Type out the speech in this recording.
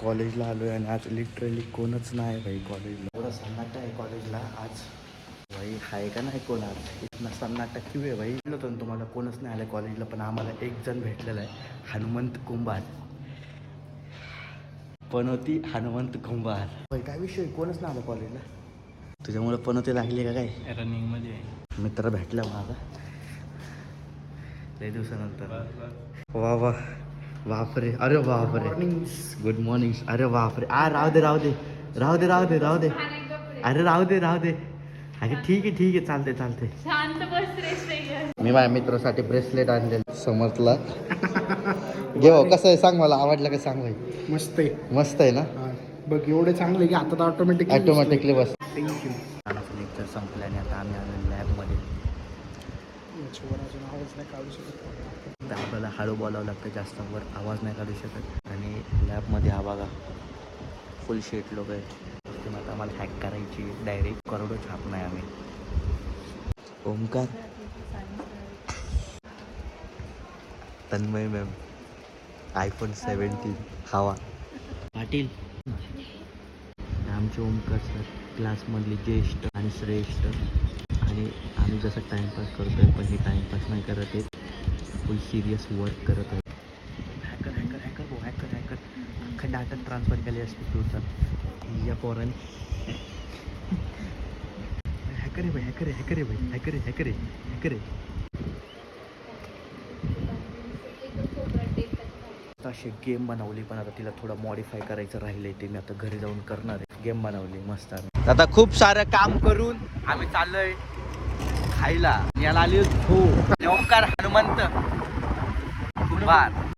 कॉलेजला आलो आहे आणि आज लिटरली कोणच नाही भाई कॉलेजला. एवढा सन्नाटा आहे कॉलेजला आज भाई. आहे का नाही कोण आज इथला सन्नाटा क्यू आहे भाई. म्हटलं होतं ना तुम्हाला कोणच नाही आलं कॉलेजला, पण आम्हाला एक जण भेटलेला आहे, हनुमंत कुंभार. पनोती हनुमंत कुंभार भाई. काय विषय कोणच नाही आलं कॉलेजला. तुझ्यामुळे पनोती लागली का काय? रनिंगमध्ये मित्र भेटला माझा लई दिवसानंतर. वा वा बापरे. अरे बापरे. Good morning. अरे बापरे. राहू दे राहू दे राहू दे राहू दे राहू दे. अरे राहू दे राहू दे. अरे ठीक आहे चालते चालते. शांत बस रे. मी माझ्या मित्रासाठी ब्रेसलेट आणलेलं समजला. घेऊ कसं आहे सांग, मला आवडलं का सांग भाई. मस्त आहे. मस्त आहे ना. बघ एवढे चांगले की आता ऑटोमॅटिकली बस. थँक्यू. लेक्चर संपल्याने आता आम्ही आलो लॅबमध्ये. अजून आवाज नाही काढू शकत. तर आपल्याला हळू बोलावं लागतं, जास्त वर आवाज नाही काढू शकत. आणि लॅबमध्ये हा बघा फुल शीट लोक आहे. आता आम्हाला हॅक करायची डायरेक्ट करोडो छाप नाही आम्ही. ओमकार, तन्मय मॅम, iPhone 17 हवा. पाटील आमचे ओमकार सर क्लासमधले ज्येष्ठ आणि श्रेष्ठ. आणि आम्ही जसं टाईमपास करतो आहे, पण हे टाईमपास नाही करत आहे, फुल सिरियस वर्क करत आहे. हॅकर हॅकर हॅकर हो हॅकर हॅकर. अख्खा डाटा ट्रान्सफर केले असते तुझा या पोराने. हॅकर आहे भाई, हॅकर आहे हॅकर आहे भाई, हॅकर आहे हॅकर आहे हॅकर आहे. अशी गेम बनवली, पण आता तिला थोडं मॉडिफाय करायचं राहिलंय, ते मी आता घरी जाऊन करणार आहे. गेम बनवली मस्त. आता खूप सारं काम करून आम्ही चाललोय खायला. याला आली हो ओमकार हनुमंत कुंभार.